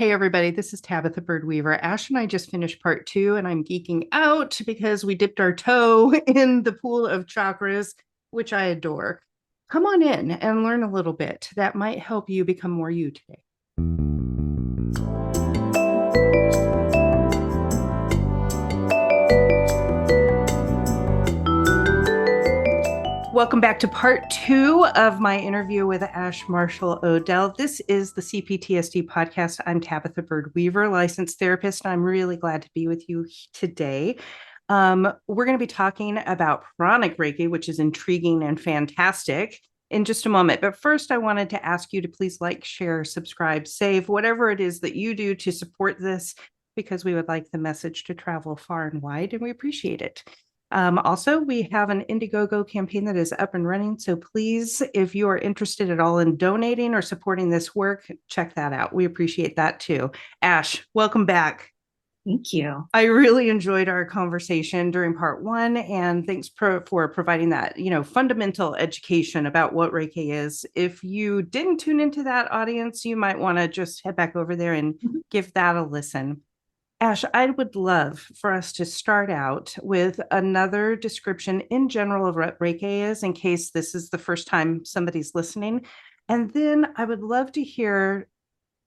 Hey, everybody, this is Tabatha Bird Weaver. Ash and I just finished part two, and I'm geeking out because we dipped our toe in the pool of chakras, which I adore. Come on in and learn a little bit. That might help you become more you today. Welcome back to part two of my interview with Ash Marshall Odell. This is the CPTSD podcast. I'm Tabatha Bird Weaver, licensed therapist. I'm really glad to be with you today. We're going to be talking about pranic Reiki, which is intriguing and fantastic, in just a moment. But first, I wanted to ask you to please like, share, subscribe, save, whatever it is that you do to support this, because we would like the message to travel far and wide, and we appreciate it. Also, we have an Indiegogo campaign that is up and running. So please, if you are interested at all in donating or supporting this work, check that out. We appreciate that too. Ash, welcome back. Thank you. I really enjoyed our conversation during part one, and thanks for providing that, fundamental education about what Reiki is. If you didn't tune into that, audience, you might want to just head back over there and give that a listen. Ash, I would love for us to start out with another description in general of what Reiki is, in case this is the first time somebody's listening. And then I would love to hear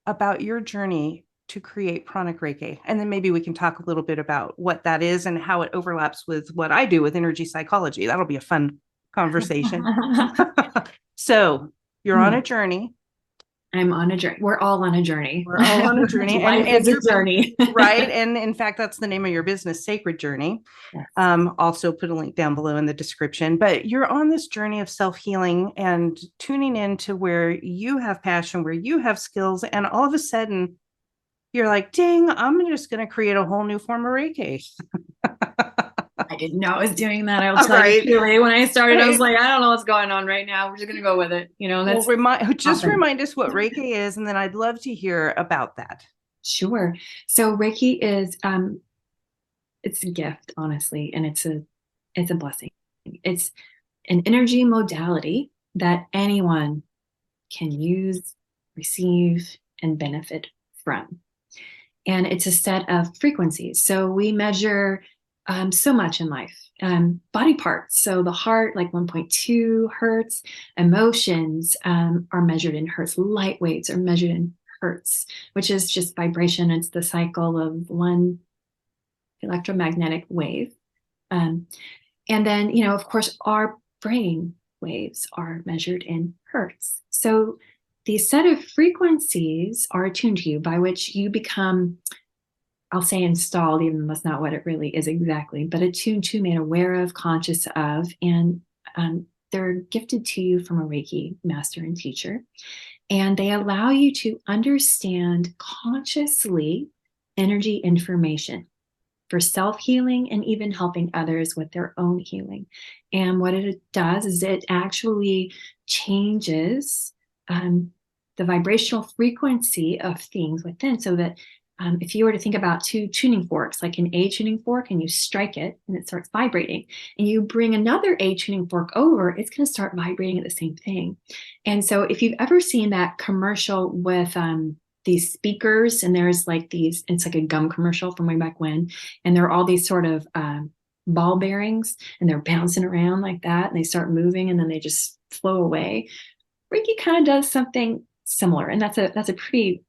about your journey to create pranic Reiki. And then maybe we can talk a little bit about what that is and how it overlaps with what I do with energy psychology. That'll be a fun conversation. So you're on a journey. I'm on a journey. We're all on a journey. We're all on a journey. Life is a journey. Right. And in fact, that's the name of your business, Sacred Journey. Yes. Also put a link down below in the description. But you're on this journey of self-healing and tuning into where you have passion, where you have skills. And all of a sudden, you're like, dang, I'm just going to create a whole new form of Reiki. I didn't know I was doing that. I'll tell you truly. When I started, I was like, I don't know what's going on right now. We're just going to go with it. That's remind us what Reiki is, and then I'd love to hear about that. Sure. So Reiki is it's a gift, honestly, and it's a blessing. It's an energy modality that anyone can use, receive, and benefit from. And it's a set of frequencies. So we measure so much in life. Body parts. So the heart, like 1.2 hertz. Emotions are measured in hertz. Light waves are measured in hertz, which is just vibration. It's the cycle of one electromagnetic wave. And then, of course, our brain waves are measured in hertz. So these set of frequencies are attuned to you, by which you become, I'll say installed, even though that's not what it really is exactly, but attuned to, made aware of, conscious of, and they're gifted to you from a Reiki master and teacher. And they allow you to understand consciously energy information for self-healing and even helping others with their own healing. And what it does is it actually changes the vibrational frequency of things within, so that if you were to think about two tuning forks, like an A tuning fork, and you strike it and it starts vibrating, and you bring another A tuning fork over, it's going to start vibrating at the same thing. And so if you've ever seen that commercial with these speakers, and there's like these, it's like a gum commercial from way back when, and there are all these sort of ball bearings, and they're bouncing around like that, and they start moving, and then they just flow away. Reiki kind of does something similar, and that's a pretty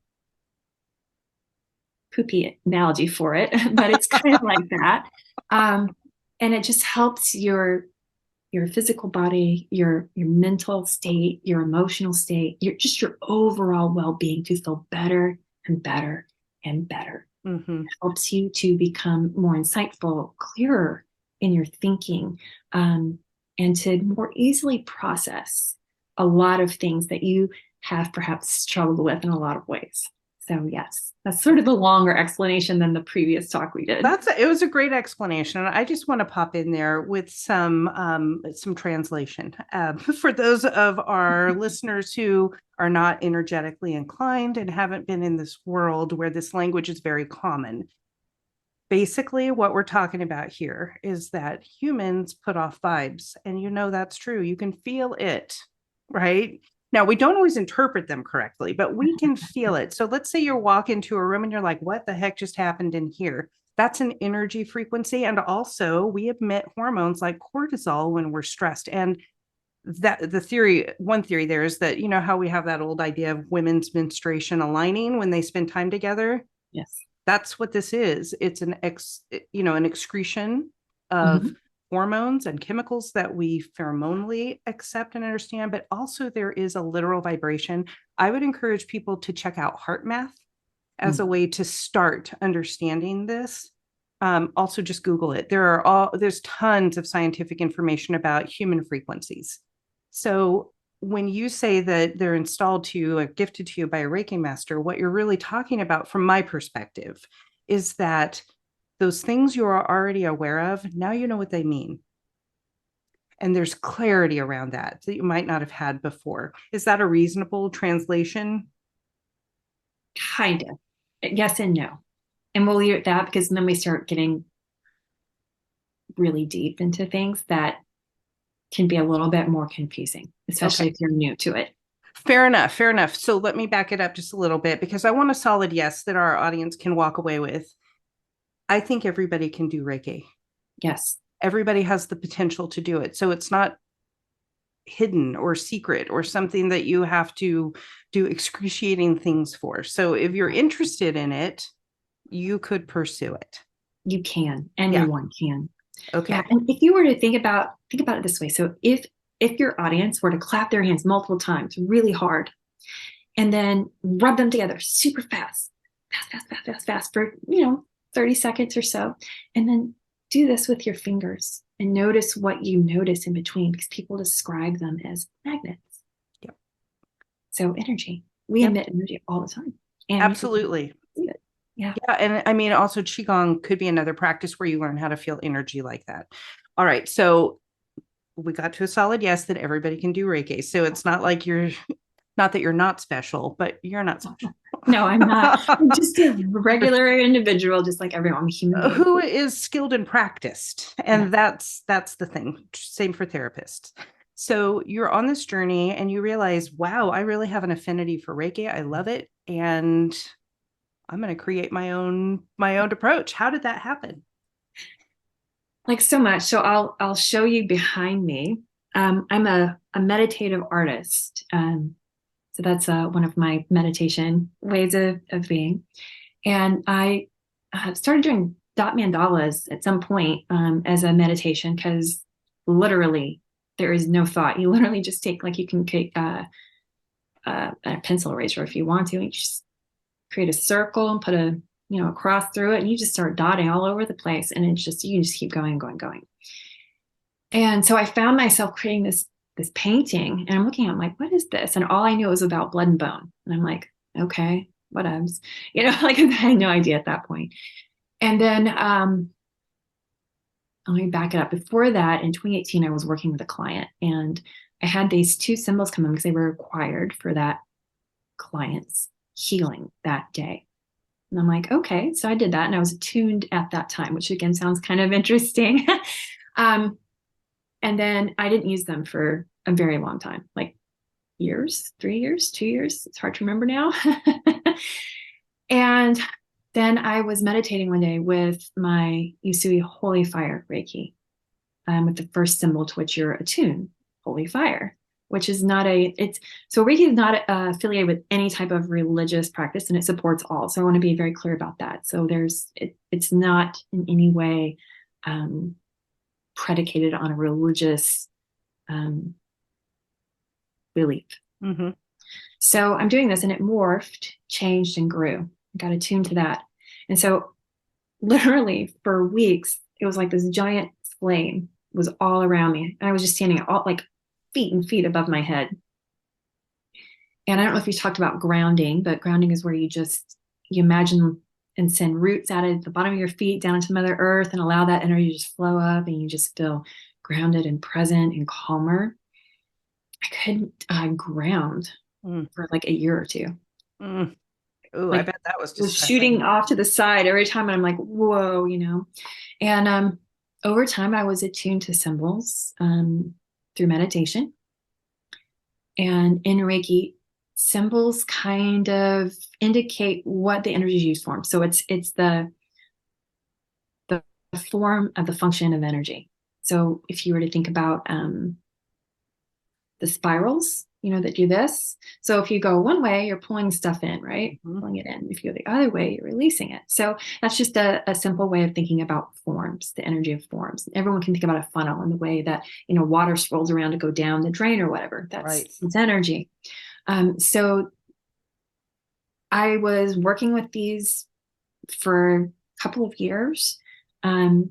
poopy analogy for it, but it's kind of like that. And it just helps your physical body, your mental state, your emotional state, your overall well-being to feel better and better and better. Mm-hmm. It helps you to become more insightful, clearer in your thinking, and to more easily process a lot of things that you have perhaps struggled with in a lot of ways. So yes, that's sort of a longer explanation than the previous talk we did. It was a great explanation. And I just want to pop in there with some translation for those of our listeners who are not energetically inclined and haven't been in this world where this language is very common. Basically, what we're talking about here is that humans put off vibes, and that's true. You can feel it, right? Now, we don't always interpret them correctly, but we can feel it. So let's say you walk into a room and you're like, what the heck just happened in here? That's an energy frequency. And also, we emit hormones like cortisol when we're stressed. And that the theory, one theory there is that, you know, how we have that old idea of women's menstruation aligning when they spend time together. Yes. That's what this is. It's an excretion of Mhm. hormones and chemicals that we pheromonally accept and understand, but also there is a literal vibration. I would encourage people to check out heart math as a Mm. way to start understanding this. Also, just Google it. There's tons of scientific information about human frequencies. So when you say that they're installed to you or gifted to you by a Reiki master, what you're really talking about, from my perspective, is that those things you are already aware of, now you know what they mean. And there's clarity around that you might not have had before. Is that a reasonable translation? Kind of. Yes and no. And we'll leave it at that because then we start getting really deep into things that can be a little bit more confusing, especially Okay. if you're new to it. Fair enough. Fair enough. So let me back it up just a little bit because I want a solid yes that our audience can walk away with. I think everybody can do Reiki. Yes. Everybody has the potential to do it. So it's not hidden or secret or something that you have to do excruciating things for. So if you're interested in it, you could pursue it. You can. Yeah. Anyone can. Yeah. Okay. And if you were to think about it this way. So if your audience were to clap their hands multiple times really hard and then rub them together super fast for, 30 seconds or so, and then do this with your fingers and notice what you notice in between because people describe them as magnets. Yep. So energy, we Yep. emit energy all the time and we can Absolutely. see it. Yeah. Yeah. And I mean, also, Qigong could be another practice where you learn how to feel energy like that. All right. So we got to a solid yes that everybody can do Reiki. So it's not like not that you're not special, but you're not special. No, I'm not. I'm just a regular individual, just like everyone. I'm a human being. Who is skilled and practiced. Yeah. And that's the thing. Same for therapists. So you're on this journey and you realize, wow, I really have an affinity for Reiki. I love it. And I'm going to create my own approach. How did that happen? Like so much. So I'll show you behind me. I'm a meditative artist. So that's one of my meditation ways of being. And I started doing dot mandalas at some point as a meditation because literally there is no thought. You literally just take, like, you can take a pencil eraser if you want to, and you just create a circle and put a cross through it, and you just start dotting all over the place, and it's just, you can just keep going. And so I found myself creating this painting, and I'm looking at it, I'm like, what is this? And all I knew was about blood and bone. And I'm like, okay, whatevs. Like I had no idea at that point. And then let me back it up. Before that, in 2018, I was working with a client, and I had these two symbols come in because they were required for that client's healing that day. And I'm like, okay. So I did that, and I was attuned at that time, which again sounds kind of interesting. And then I didn't use them for a very long time, like years, 3 years, 2 years. It's hard to remember now. And then I was meditating one day with my Usui Holy Fire Reiki, with the first symbol to which you're attuned, Holy Fire, which is not so Reiki is not affiliated with any type of religious practice, and it supports all. So I want to be very clear about that. So it's not in any way predicated on a religious belief. Mm-hmm. So I'm doing this, and it morphed, changed, and grew. I got attuned to that. And so literally for weeks, it was like this giant flame was all around me. And I was just standing all like feet and feet above my head. And I don't know if you talked about grounding, but grounding is where you imagine and send roots out of the bottom of your feet down into Mother Earth and allow that energy to just flow up, and you just feel grounded and present and calmer. I couldn't ground for like a year or two. Oh, I Like, bet that was was distressing. shooting off to the side every time, and I'm like, whoa. And over time I was attuned to symbols through meditation. And in Reiki, symbols kind of indicate what the energy is used for. So it's the form of the function of energy. So if you were to think about the spirals, that do this. So if you go one way, you're pulling stuff in, right? Mhm. Pulling it in. If you go the other way, you're releasing it. So that's just a simple way of thinking about forms, the energy of forms. Everyone can think about a funnel in the way that, water swirls around to go down the drain or whatever. Right. It's energy. So I was working with these for a couple of years. Um,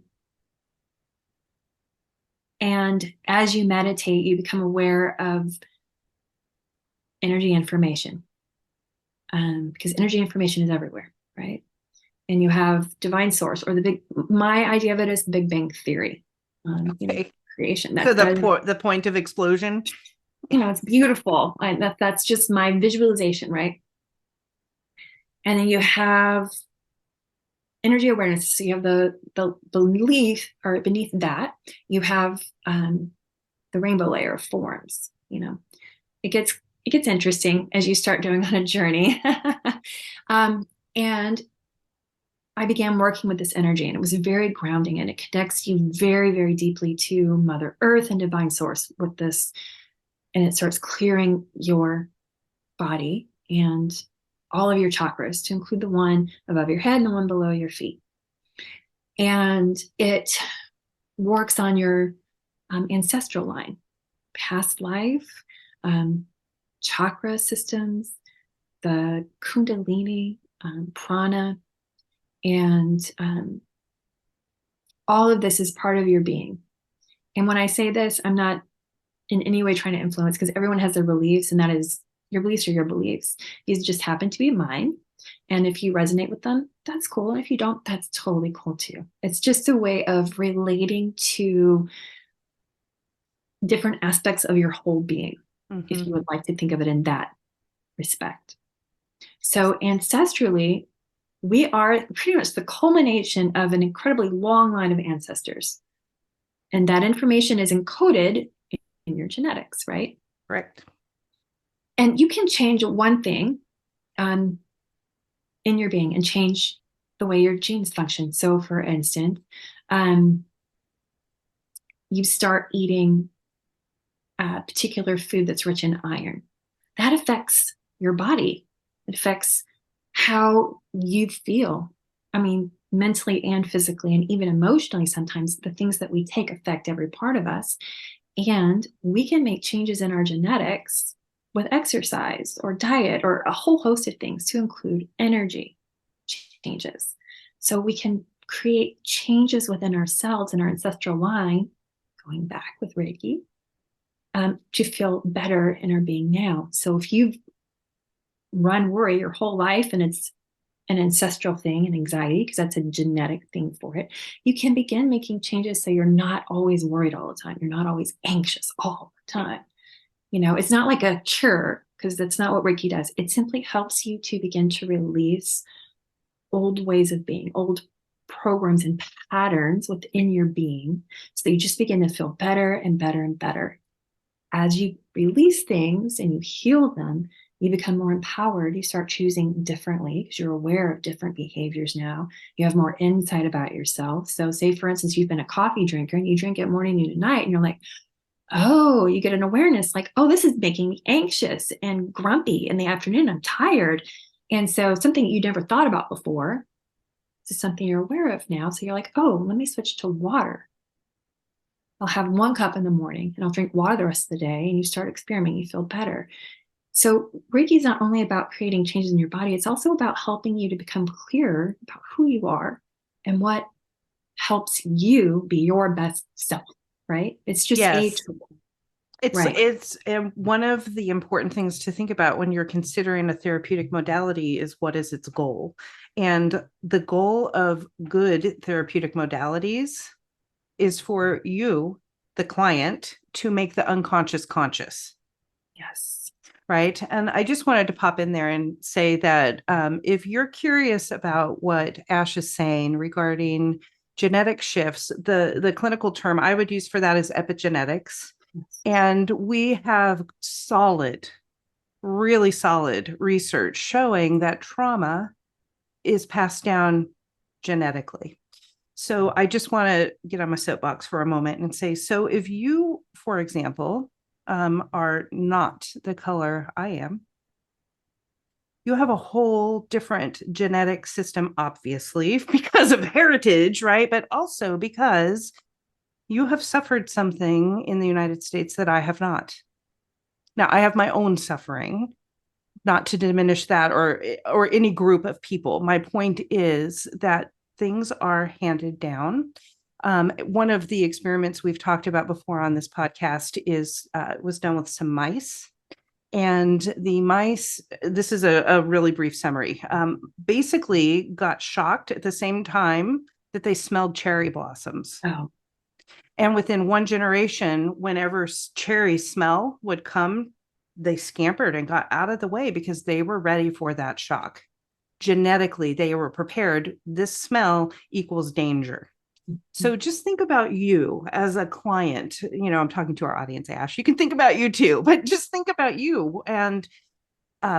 and as you meditate, you become aware of energy information, because energy information is everywhere, right? And you have divine source, or my idea of it is the Big Bang theory, Okay. creation. So That the point of explosion. it's beautiful. That's just my visualization, right? And then you have energy awareness. So you have the belief, or beneath that, you have the rainbow layer of forms. It gets interesting as you start going on a journey. And I began working with this energy, and it was very grounding, and it connects you very, very deeply to Mother Earth and Divine Source with this. And it starts clearing your body and all of your chakras, to include the one above your head and the one below your feet. And it works on your ancestral line, past life, chakra systems, the Kundalini, prana, and all of this is part of your being. And when I say this, I'm not in any way trying to influence, because everyone has their beliefs, and that is, your beliefs are your beliefs. These just happen to be mine. And if you resonate with them, that's cool. And if you don't, that's totally cool too. It's just a way of relating to different aspects of your whole being, if Mhm. you would like to think of it in that respect. So ancestrally, we are pretty much the culmination of an incredibly long line of ancestors. And that information is encoded in your genetics, right? Correct. And you can change one thing um, in your being and change the way your genes function. So, for instance, um, you start eating a particular food that's rich in iron. That affects your body. It affects how you feel. I mean, mentally and physically, and even emotionally, sometimes the things that we take affect every part of us. And we can make changes in our genetics with exercise or diet or a whole host of things, to include energy changes. So we can create changes within ourselves and our ancestral line, going back with Reiki, to feel better in our being now. So if you've run worry your whole life, and it's an ancestral thing, and anxiety, because that's a genetic thing for it, you can begin making changes so you're not always worried all the time. You're not always anxious all the time. It's not like a cure, because that's not what Reiki does. It simply helps you to begin to release old ways of being, old programs and patterns within your being, so that you just begin to feel better and better and better. As you release things and you heal them, you become more empowered. You start choosing differently, because you're aware of different behaviors now. You have more insight about yourself. So, say, for instance, you've been a coffee drinker and you drink it morning, noon, and night, and you're like, oh, you get an awareness like, oh, this is making me anxious and grumpy in the afternoon. I'm tired. And so, something you never thought about before, this is something you're aware of now. So, you're like, oh, let me switch to water. I'll have 1 cup in the morning and I'll drink water the rest of the day. And you start experimenting, you feel better. So, Reiki is not only about creating changes in your body, it's also about helping you to become clearer about who you are and what helps you be your best self, right? It's just a Yes. tool, It's right? it's one of the important things to think about when you're considering a therapeutic modality is, what is its goal? And the goal of good therapeutic modalities is for you, the client, to make the unconscious conscious. Yes. Right. And I just wanted to pop in there and say that if you're curious about what Ash is saying regarding genetic shifts, the clinical term I would use for that is epigenetics. Yes. And we have solid, really solid research showing that trauma is passed down genetically. So I just want to get on my soapbox for a moment and say, so if you, for example, are not the color I am, you have a whole different genetic system, obviously, because of heritage, right? But also because you have suffered something in the United States that I have not. Now, I have my own suffering, not to diminish that or any group of people. My point is that things are handed down. One of the experiments we've talked about before on this podcast is was done with some mice. And the mice, this is a really brief summary, basically got shocked at the same time that they smelled cherry blossoms. Oh, And within one generation, whenever cherry smell would come, they scampered and got out of the way because they were ready for that shock. Genetically, they were prepared. This smell equals danger. So just think about you as a client. I'm talking to our audience, Ash. You can think about you too, but just think about you. And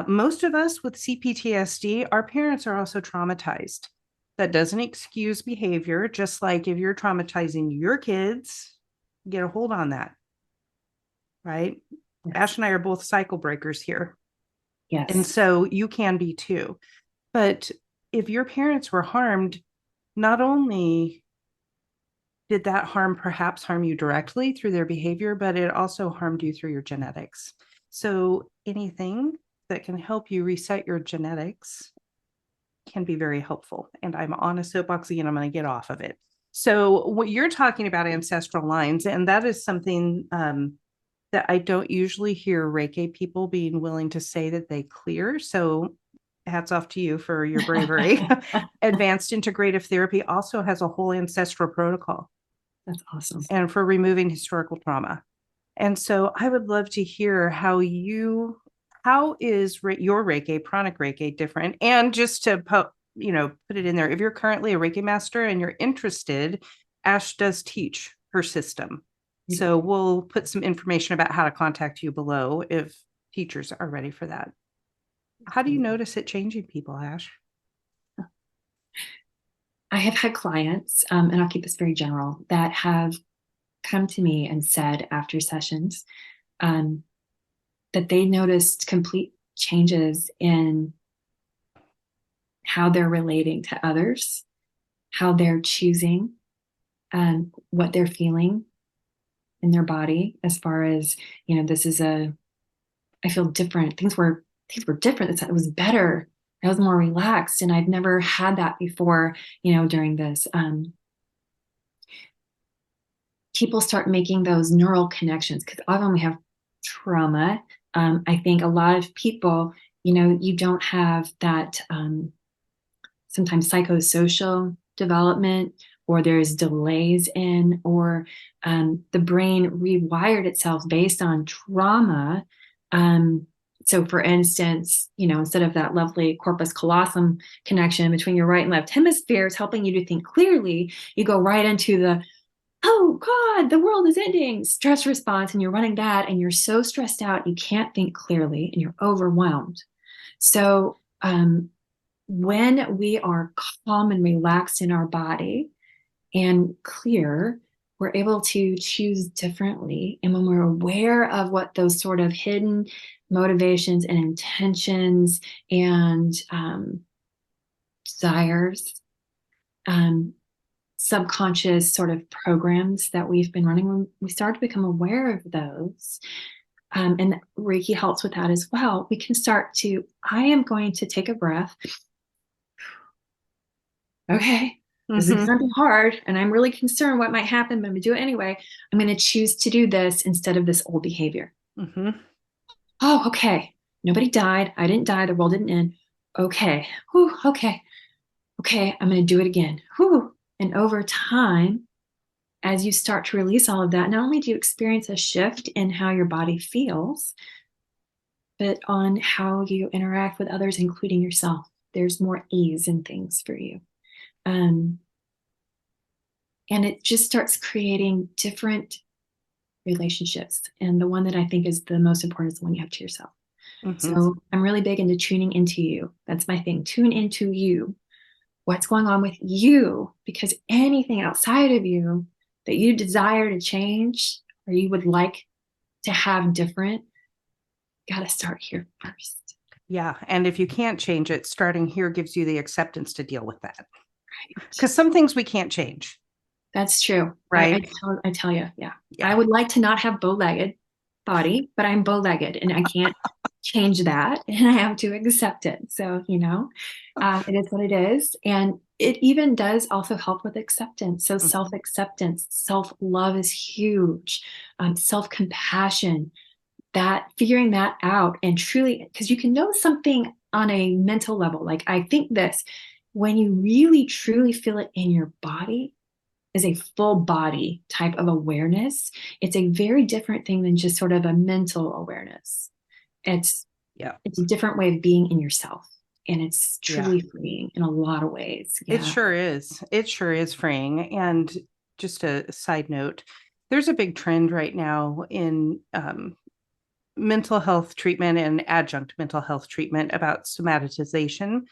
most of us with CPTSD, our parents are also traumatized. That doesn't excuse behavior, just like if you're traumatizing your kids, get a hold on that, right? yes. Ash and I are both cycle breakers here. And Yes. so you can be too. But if your parents were harmed, not only did that harm perhaps harm you directly through their behavior, but it also harmed you through your genetics. So anything that can help you reset your genetics can be very helpful. And I'm on a soapbox again, I'm going to get off of it. So what you're talking about ancestral lines, and that is something that I don't usually hear Reiki people being willing to say that they clear. So hats off to you for your bravery. Advanced integrative therapy also has a whole ancestral protocol That's awesome. and for removing historical trauma. And so I would love to hear how is your Reiki, pranic Reiki different? And just to put it in there, if you're currently a Reiki master and you're interested, Ash does teach her system. So we'll put some information about how to contact you below if teachers are ready for that. How do you notice it changing people, Ash? I have had clients, and I'll keep this very general, that have come to me and said after sessions um, that they noticed complete changes in how they're relating to others, how they're choosing, what they're feeling in their body as far as, I feel different. Things were different. It was better. I was more relaxed, and I've never had that before, during this. People start making those neural connections because often we have trauma. I think a lot of people, you don't have that sometimes psychosocial development, or there's delays in, or the brain rewired itself based on trauma. So for instance, instead of that lovely corpus callosum connection between your right and left hemispheres helping you to think clearly, you go right into the, oh God, the world is ending stress response, and you're running that, and you're so stressed out you can't think clearly and you're overwhelmed. So when we are calm and relaxed in our body and clear, we're able to choose differently. And when we're aware of what those sort of hidden motivations and intentions and desires, subconscious sort of programs that we've been running, when we start to become aware of those, and Reiki helps with that as well, we can start to, I am going to take a breath. Okay, this is going to be hard, and I'm really concerned what might happen, but I'm going to do it anyway. I'm going to choose to do this instead of this old behavior. Oh, okay. Nobody died. I didn't die. The world didn't end. Okay. Whew, okay. Okay, I'm going to do it again. Whew. And over time, as you start to release all of that, not only do you experience a shift in how your body feels, but on how you interact with others, including yourself. There's more ease in things for you. And it just starts creating different relationships. And the one that I think is the most important is the one you have to yourself. Mhm. So I'm really big into tuning into you. That's my thing. Tune into you. What's going on with you? Because anything outside of you that you desire to change or you would like to have different, got to start here first. Yeah. And if you can't change it, starting here gives you the acceptance to deal with that. Right. Because some things we can't change, That's true. right? I tell you, yeah. I Yeah. would like to not have bow-legged body, but I'm bow-legged and I can't change that and I have to accept it. So, it is what it is. And it even does also help with acceptance. So Mhm. self-acceptance, self-love is huge. Self-compassion, that figuring that out and truly, because you can know something on a mental level, like I think this, when you really truly feel it in your body, is a full body type of awareness. It's a very different thing than just sort of a mental awareness. It's Yeah. it's a different way of being in yourself. And it's Yeah. truly freeing in a lot of ways. It Yeah. sure is. It sure is freeing. And just a side note, there's a big trend right now in mental health treatment and adjunct mental health treatment about somatization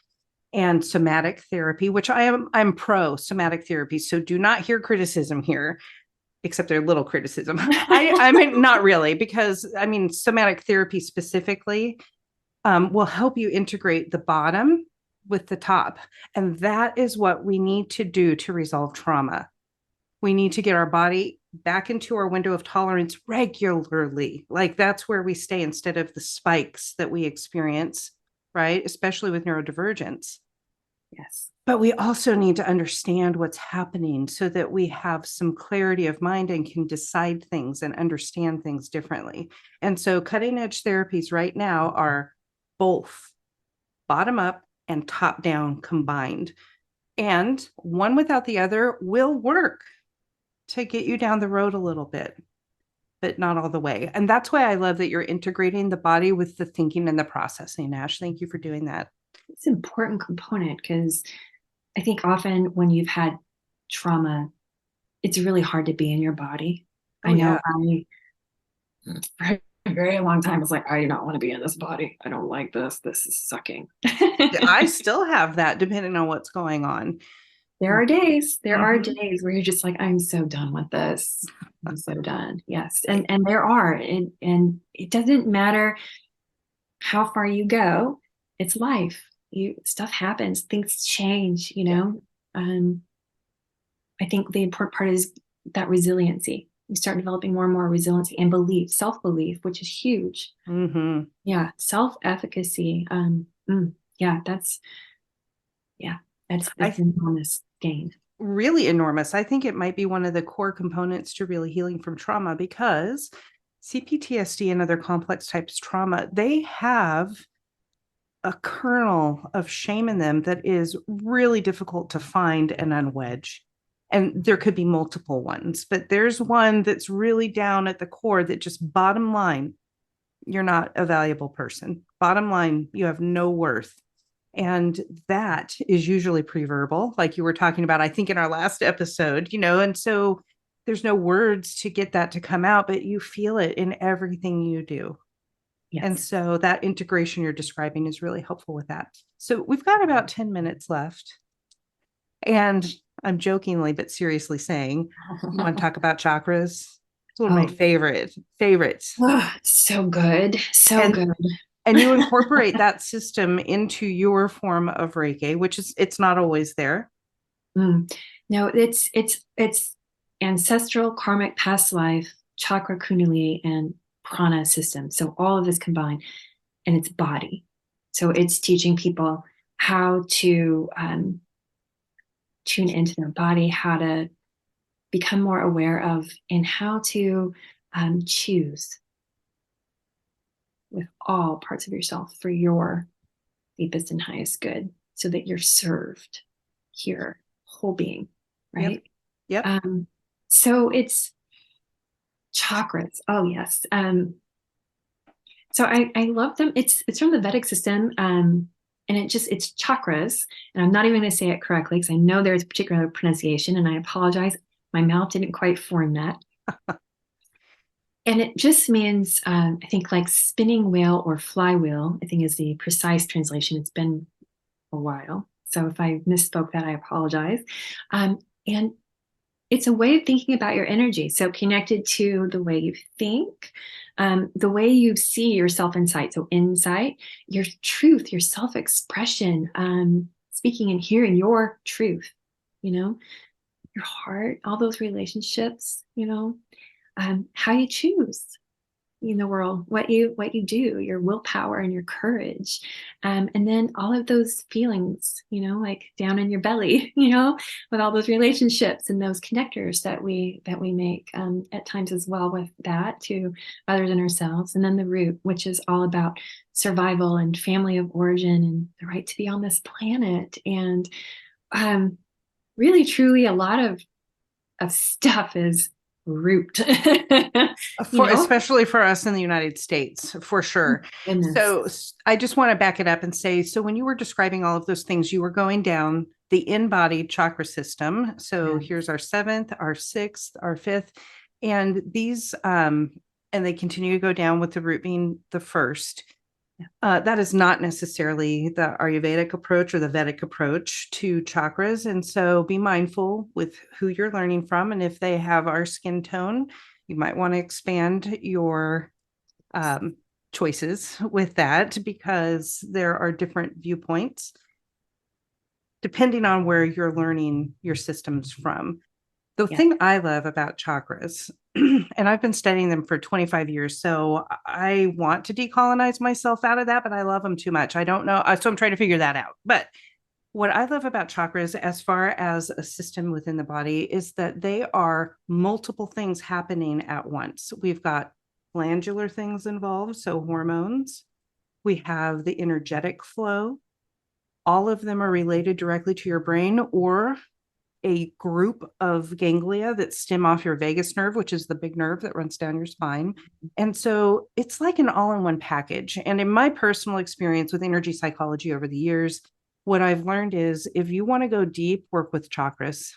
and somatic therapy, which I'm pro somatic therapy. So do not hear criticism here, except a little criticism. I mean, not really, because I mean, somatic therapy specifically will help you integrate the bottom with the top. And that is what we need to do to resolve trauma. We need to get our body back into our window of tolerance regularly. Like that's where we stay instead of the spikes that we experience, right? Especially with neurodivergence. Yes. But we also need to understand what's happening so that we have some clarity of mind and can decide things and understand things differently. And so, cutting edge therapies right now are both bottom up and top down combined. And one without the other will work to get you down the road a little bit, but not all the way. And that's why I love that you're integrating the body with the thinking and the processing. Ash, thank you for doing that. It's an important component because I think often when you've had trauma, it's really hard to be in your body. I Oh, know yeah. for a very long time was like, I do not want to be in this body. I don't like this. This is sucking. I still have that depending on what's going on. There are Mm-hmm. days where you're just like, I'm so done with this. I'm so done. Yes. And there are, and it doesn't matter how far you go. It's life. Stuff happens, things change, Yeah. Um, I think the important part is that resiliency. You start developing more and more resiliency and belief, self-belief, which is huge. Mm-hmm. Yeah, self-efficacy. Yeah, yeah, I that's an enormous gain. really enormous. I think it might be one of the core components to really healing from trauma because CPTSD and other complex types of trauma, they have a kernel of shame in them that is really difficult to find and unwedge. And there could be multiple ones, but there's one that's really down at the core that just bottom line, you're not a valuable person. Bottom line, you have no worth. And that is usually pre-verbal, like you were talking about, I think in our last episode, and so there's no words to get that to come out, but you feel it in everything you do. And Yes. so that integration you're describing is really helpful with that. So we've got about 10 minutes left. And I'm jokingly, but seriously saying, you want to talk about chakras? It's one of my Oh, favorites. so good. So And good. and you incorporate that system into your form of Reiki, which is it's not always there. Mm. No, it's ancestral, karmic, past life, chakra, kundalini, and prana system. So all of this combined, and it's body. So it's teaching people how to tune into their body, how to become more aware of, and how to choose with all parts of yourself for your deepest and highest good, so that you're served here, whole being, Yep. right? Yep. Um, so it's chakras. Oh yes. So I love them. It's from the Vedic system. And it's chakras. And I'm not even going to say it correctly because I know there's a particular pronunciation, and I apologize. My mouth didn't quite form that. And it just means, I think, like spinning wheel or flywheel, I think is the precise translation. It's been a while. So if I misspoke that, I apologize. And it's a way of thinking about your energy. So connected to the way you think, the way you see yourself inside. So insight, your truth, your self-expression, speaking and hearing your truth, you know, your heart, all those relationships, how you choose in the world, what you do, your willpower and your courage, and then all of those feelings, like down in your belly, with all those relationships and those connectors that we make at times as well with that to others and ourselves, and then the root, which is all about survival and family of origin and the right to be on this planet, and really truly a lot of stuff is root. For especially for us in the United States, for sure. Goodness. So I just want to back it up and say, so when you were describing all of those things, you were going down the embodied chakra system. So Yeah. here's our seventh, our sixth, our fifth, and these, and they continue to go down with the root being the first. That is not necessarily the Ayurvedic approach or the Vedic approach to chakras. And so be mindful with who you're learning from. And if they have our skin tone, you might want to expand your choices with that, because there are different viewpoints depending on where you're learning your systems from. The Yeah. thing I love about chakras, and I've been studying them for 25 years, so I want to decolonize myself out of that, but I love them too much. I don't know. So I'm trying to figure that out. But what I love about chakras, as far as a system within the body, is that they are multiple things happening at once. We've got glandular things involved, so hormones. We have the energetic flow. All of them are related directly to your brain, or a group of ganglia that stem off your vagus nerve, which is the big nerve that runs down your spine. And so it's like an all-in-one package. And in my personal experience with energy psychology over the years, what I've learned is if you want to go deep, work with chakras.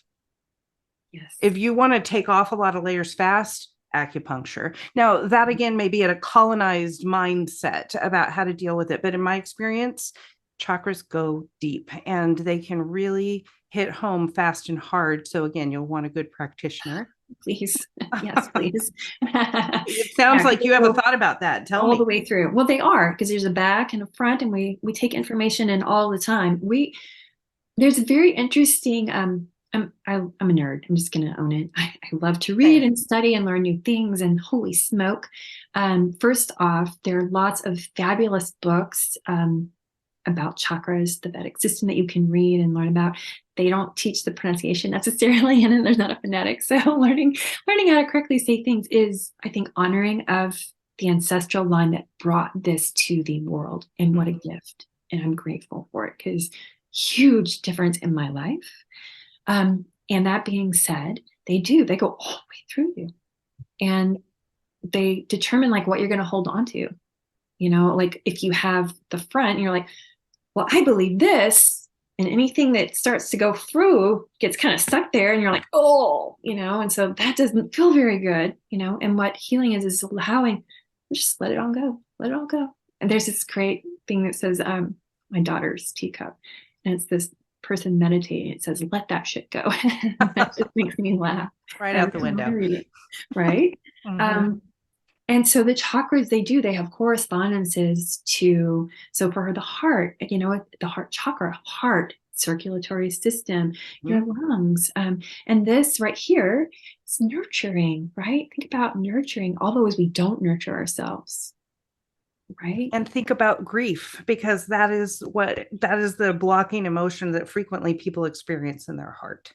Yes. If you want to take off a lot of layers fast, acupuncture. Now, that again may be at a colonized mindset about how to deal with it. But in my experience, chakras go deep and they can really hit home fast and hard. So again, you'll want a good practitioner. Please. Yes, please. It sounds Yeah, like you have a thought about that. Tell all me. the way through. Well, they are, because there's a back and a front, and we take information in all the time. There's a very interesting I'm a nerd. I'm just gonna own it. I love to read Same. and study and learn new things, and holy smoke. First off, there are lots of fabulous books about chakras, the Vedic system that you can read and learn about. They don't teach the pronunciation necessarily, and there's not a phonetic. So learning how to correctly say things is, I think, honoring of the ancestral line that brought this to the world. And what a gift. And I'm grateful for it, because huge difference in my life. And that being said, they go all the way through you. And they determine like what you're going to hold on to. Like if you have the front, you're like, well, I believe this, and anything that starts to go through gets kind of stuck there, and you're like, oh, and so that doesn't feel very good, and what healing is allowing, just let it all go, let it all go. And there's this great thing that says, my daughter's teacup, and it's this person meditating. It says, let that shit go. That just makes me laugh Right out every the time I window. read it. Right. Mm-hmm. And so the chakras, they have correspondences to, so for the heart, the heart chakra, heart, circulatory system, your lungs. And this right here is nurturing, right? Think about nurturing, all those we don't nurture ourselves, right? And think about grief, because that is the blocking emotion that frequently people experience in their heart.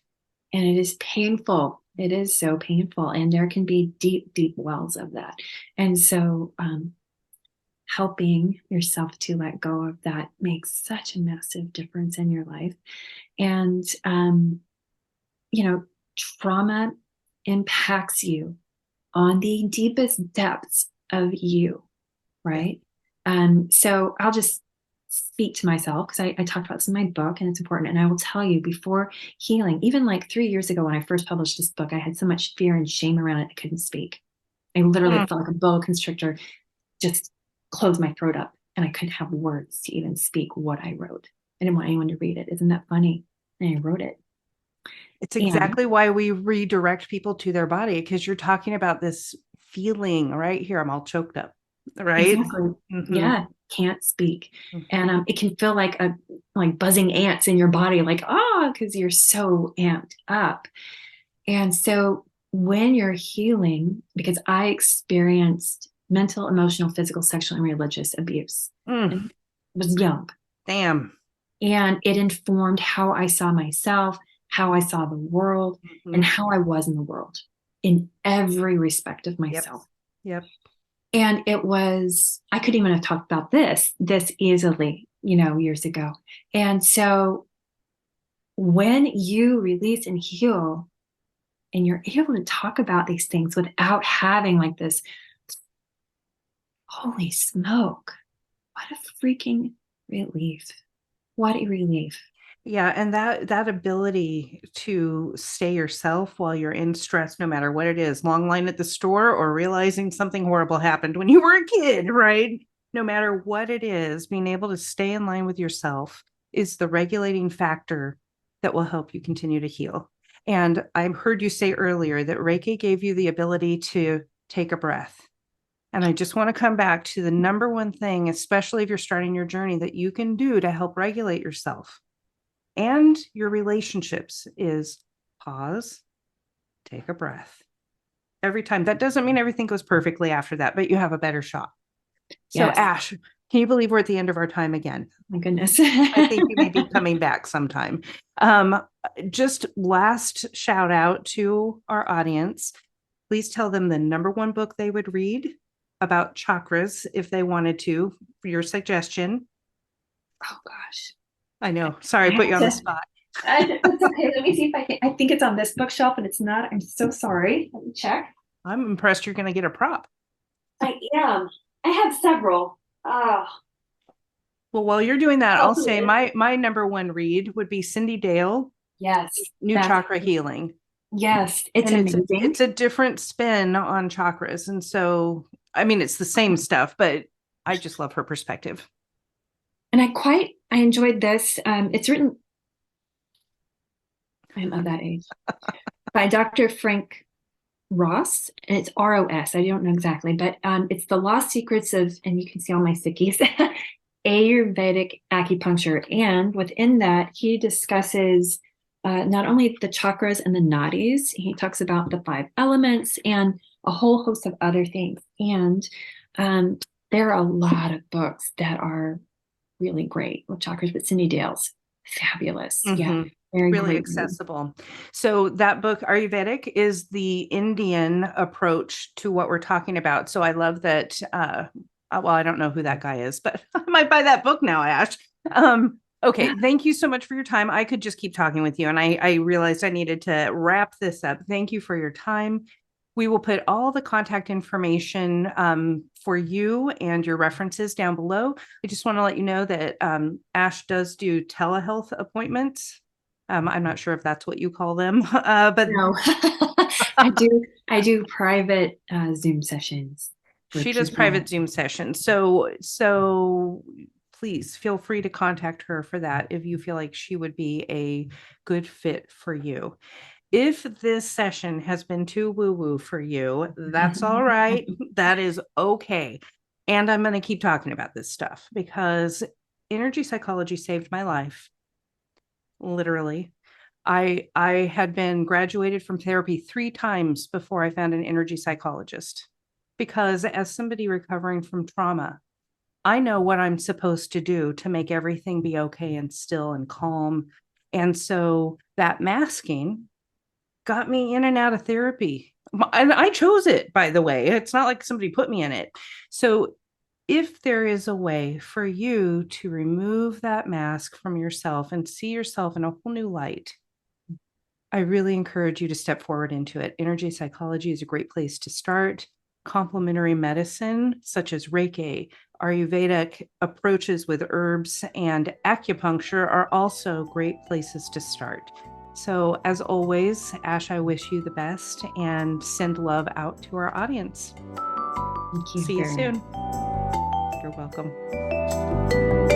And it is painful. It is so painful. And there can be deep, deep wells of that. And so helping yourself to let go of that makes such a massive difference in your life. And, trauma impacts you on the deepest depths of you, right? So I'll just speak to myself, because I talked about this in my book, and it's important. And I will tell you, before healing, even like 3 years ago when I first published this book, I had so much fear and shame around it, I couldn't speak. I literally Mm. felt like a boa constrictor just close my throat up, and I couldn't have words to even speak what I wrote. I didn't want anyone to read it. Isn't that funny? And I wrote it. It's And exactly why we redirect people to their body, because you're talking about this feeling right here. I'm all choked up, right? exactly, Mm-hmm. yeah, can't speak. Mm-hmm. And it can feel like a like buzzing ants in your body, like, because you're so amped up. And so when you're healing, because I experienced mental, emotional, physical, sexual, and religious abuse Mm. and was young. Damn. And it informed how I saw myself, how I saw the world, Mm-hmm. and how I was in the world in every respect of Yep. myself. Yep. And it was, I could even have talked about this easily, years ago. And so when you release and heal, and you're able to talk about these things without having like this, holy smoke, what a freaking relief. What a relief. Yeah, and that ability to stay yourself while you're in stress, no matter what it is, long line at the store or realizing something horrible happened when you were a kid, right? No matter what it is, being able to stay in line with yourself is the regulating factor that will help you continue to heal. And I heard you say earlier that Reiki gave you the ability to take a breath. And I just want to come back to the number one thing, especially if you're starting your journey, that you can do to help regulate yourself and your relationships is pause, take a breath. Every time. That doesn't mean everything goes perfectly after that, but you have a better shot. So, Yes. Ash, can you believe we're at the end of our time again? My goodness. I think you may be coming back sometime. Um, just last shout out to our audience. Please tell them the number one book they would read about chakras if they wanted to, for your suggestion. Oh gosh. I know. Sorry, I I put have you on the to. spot. It's okay. Let me see if I can. I think it's on this bookshelf and it's not. I'm so sorry. Let me check. I'm impressed you're going to get a prop. I am. I have several. Oh, Well, while you're doing that, I'll say hopefully. my number one read would be Cindy Dale, Yes. New That's Chakra Healing. yes. It's And amazing. it's a different spin on chakras. And so, I mean, it's the same stuff, but I just love her perspective. And I enjoyed this. It's written, I'm of that age, by Dr. Frank Ross, and it's ROS. I don't know exactly, but it's the lost secrets of, and you can see all my sickies, Ayurvedic acupuncture. And within that, he discusses not only the chakras and the nadis, he talks about the five elements and a whole host of other things. And um, there are a lot of books that are really great with chakras, but Cindy Dale's fabulous. Yeah, Mm-hmm. very Really great read. accessible. So that book, Ayurvedic, is the Indian approach to what we're talking about. So I love that. Well, I don't know who that guy is, but I might buy that book now, Ash. Okay, thank you so much for your time. I could just keep talking with you, and I realized I needed to wrap this up. Thank you for your time. We will put all the contact information for you and your references down below. I just want to let you know that Ash does do telehealth appointments. I'm not sure if that's what you call them, but No, I do private Zoom sessions for she does private people. Zoom sessions. So please feel free to contact her for that if you feel like she would be a good fit for you. If this session has been too woo-woo for you, that's all right. That is okay. And I'm going to keep talking about this stuff because energy psychology saved my life, literally. I had been graduated from therapy 3 times before I found an energy psychologist because as somebody recovering from trauma, I know what I'm supposed to do to make everything be okay and still and calm. And so that masking got me in and out of therapy. And I chose it, by the way. It's not like somebody put me in it. So if there is a way for you to remove that mask from yourself and see yourself in a whole new light, I really encourage you to step forward into it. Energy psychology is a great place to start. Complementary medicine, such as Reiki, Ayurvedic approaches with herbs, and acupuncture are also great places to start. So, as always, Ash, I wish you the best and send love out to our audience. Thank you See you very soon. much. You're welcome.